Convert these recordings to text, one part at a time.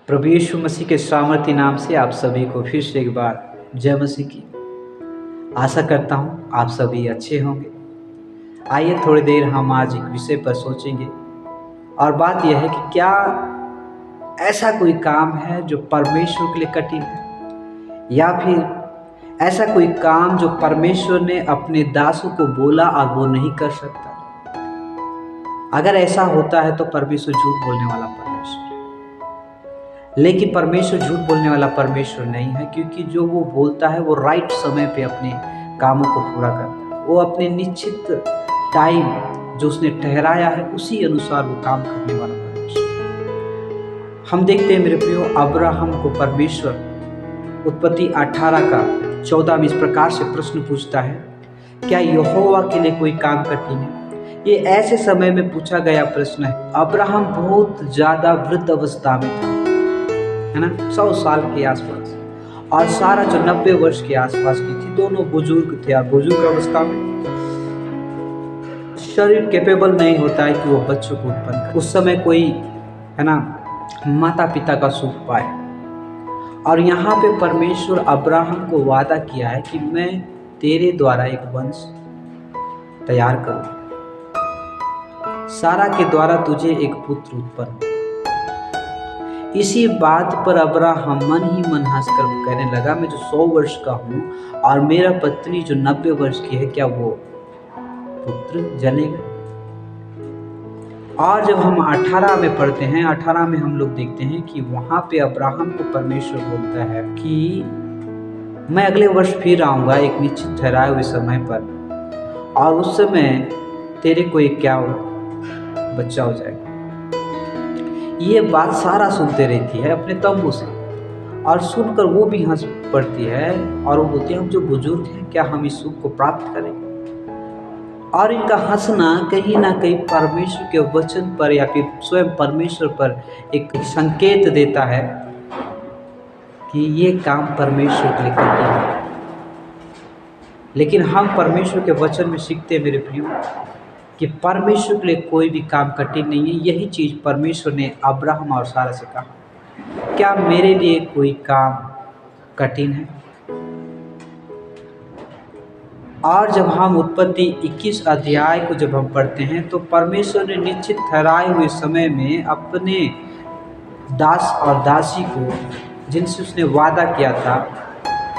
प्रभु यीशु मसीह के सामर्थ्य नाम से आप सभी को फिर से एक बार जय मसीह की। आशा करता हूँ आप सभी अच्छे होंगे। आइए थोड़ी देर हम आज एक विषय पर सोचेंगे और बात यह है कि क्या ऐसा कोई काम है जो परमेश्वर के लिए कठिन है, या फिर ऐसा कोई काम जो परमेश्वर ने अपने दासों को बोला और वो नहीं कर सकता। अगर ऐसा होता है तो परमेश्वर झूठ बोलने वाला परमेश्वर, लेकिन परमेश्वर झूठ बोलने वाला परमेश्वर नहीं है, क्योंकि जो वो बोलता है वो राइट समय पे अपने कामों को पूरा करता है। वो अपने निश्चित टाइम जो उसने ठहराया है उसी अनुसार वो काम करने वाला परमेश्वर। हम देखते हैं मेरे प्रियो, अब्राहम को परमेश्वर उत्पत्ति 18 का 14 में इस प्रकार से प्रश्न पूछता है, क्या यहोवा के लिए कोई काम कठिन है? ये ऐसे समय में पूछा गया प्रश्न है। अब्राहम बहुत ज्यादा वृद्ध अवस्था में था, है ना, 100 साल के आसपास, और सारा जो 90 वर्ष के आसपास की थी। दोनों बुजुर्ग थे और बुजुर्ग अवस्था में शरीर कैपेबल नहीं होता है कि वो बच्चों को उत्पन्न करे। उस समय कोई, है ना, माता पिता का सुख पाए। और यहाँ पे परमेश्वर अब्राहम को वादा किया है कि मैं तेरे द्वारा एक वंश तैयार करूँ, सारा के द्वारा तुझे एक पुत्र उत्पन्न। इसी बात पर अब्राहम मन ही मन हंसकर कहने लगा, मैं जो 100 वर्ष का हूँ और मेरा पत्नी जो 90 वर्ष की है, क्या वो पुत्र जनेगा? और जब हम 18 में पढ़ते हैं, 18 में हम लोग देखते हैं कि वहां पे अब्राहम को परमेश्वर बोलता है कि मैं अगले वर्ष फिर आऊंगा एक निश्चित ठहराए हुए समय पर, और उस समय तेरे को एक क्या हो, बच्चा हो जाएगा। ये बात सारा सुनते रहती है अपने तंबू से, और सुनकर वो भी हंस पड़ती है और वो बोलती है, हम जो बुजुर्ग हैं क्या हम इस सुख को प्राप्त करें? और इनका हंसना कहीं ना कहीं परमेश्वर के वचन पर या फिर स्वयं परमेश्वर पर एक संकेत देता है कि ये काम परमेश्वर के लिए कठिन है। लेकिन हम परमेश्वर के वचन में सीखते हैं मेरे प्रियो कि परमेश्वर के लिए कोई भी काम कठिन नहीं है। यही चीज़ परमेश्वर ने अब्राहम और सारा से कहा, क्या मेरे लिए कोई काम कठिन है? और जब हम उत्पत्ति 21 अध्याय को जब हम पढ़ते हैं तो परमेश्वर ने निश्चित ठहराए हुए समय में अपने दास और दासी को, जिनसे उसने वादा किया था,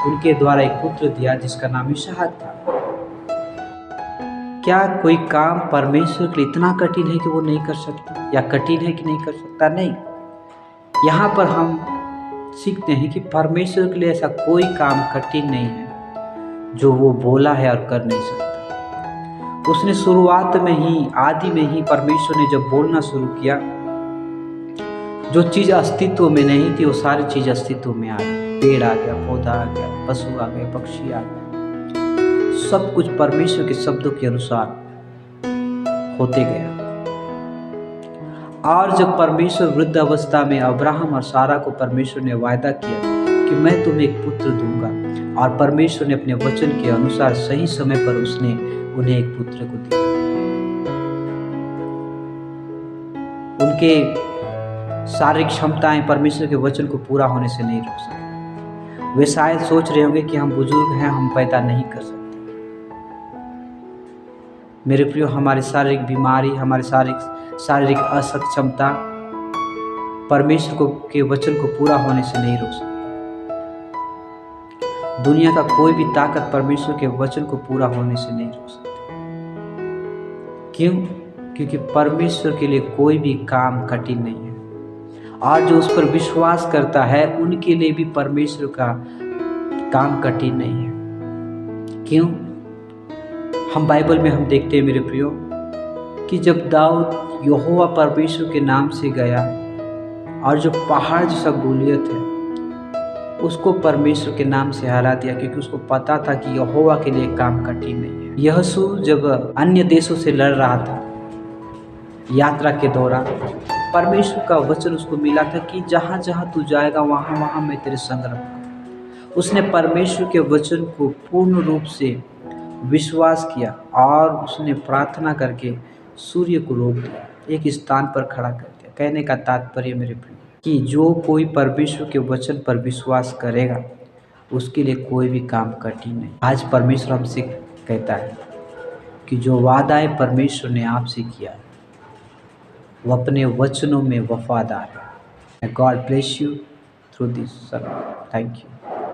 उनके द्वारा एक पुत्र दिया जिसका नाम इसहाक था। क्या कोई काम परमेश्वर के लिए इतना कठिन है कि वो नहीं कर सकता, या कठिन है कि नहीं कर सकता? नहीं। यहाँ पर हम सीखते हैं कि परमेश्वर के लिए ऐसा कोई काम कठिन नहीं है जो वो बोला है और कर नहीं सकता। उसने शुरुआत में ही, आदि में ही परमेश्वर ने जब बोलना शुरू किया, जो चीज़ अस्तित्व में नहीं थी वो सारी चीज़ अस्तित्व में आ गई। पेड़ आ गया, पौधा आ गया, पशु आ गए, पक्षी आ गए, सब कुछ परमेश्वर के शब्दों के अनुसार होते गया। और जब परमेश्वर वृद्ध अवस्था में अब्राहम और सारा को परमेश्वर ने वायदा किया कि मैं तुम्हें एक पुत्र दूंगा, और परमेश्वर ने अपने वचन के अनुसार सही समय पर उसने उन्हें एक पुत्र को दिया। उनके शारीरिक क्षमताएं परमेश्वर के वचन को पूरा होने से नहीं रोक सकती। वे शायद सोच रहे होंगे कि हम बुजुर्ग हैं, हम पैदा नहीं कर सकते। मेरे प्रियो, हमारी शारीरिक बीमारी, हमारी शारीरिक असक्षमता परमेश्वर के वचन को पूरा होने से नहीं रोक सकती। दुनिया का कोई भी ताकत परमेश्वर के वचन को पूरा होने से नहीं रोक सकती। क्यों? क्योंकि परमेश्वर के लिए कोई भी काम कठिन नहीं है, और जो उस पर विश्वास करता है उनके लिए भी परमेश्वर का काम कठिन नहीं है। क्यों? हम बाइबल में हम देखते हैं मेरे प्रियो कि जब दाऊद यहोवा परमेश्वर के नाम से गया, और जो पहाड़ जैसा गोलियत है उसको परमेश्वर के नाम से हरा दिया, क्योंकि उसको पता था कि यहोवा के लिए काम कठिन नहीं है। यहोशू जब अन्य देशों से लड़ रहा था यात्रा के दौरान, परमेश्वर का वचन उसको मिला था कि जहाँ जहाँ तू जाएगा वहाँ वहाँ मैं तेरे संग रहूँगा। उसने परमेश्वर के वचन को पूर्ण रूप से विश्वास किया, और उसने प्रार्थना करके सूर्य को रोक दिया, एक स्थान पर खड़ा कर दिया। कहने का तात्पर्य मेरे प्रिय कि जो कोई परमेश्वर के वचन पर विश्वास करेगा उसके लिए कोई भी काम कठिन नहीं। आज परमेश्वर हमसे कहता है कि जो वादाएं परमेश्वर ने आपसे किया है वो अपने वचनों में वफादार है। God bless you through this sermon. Thank you.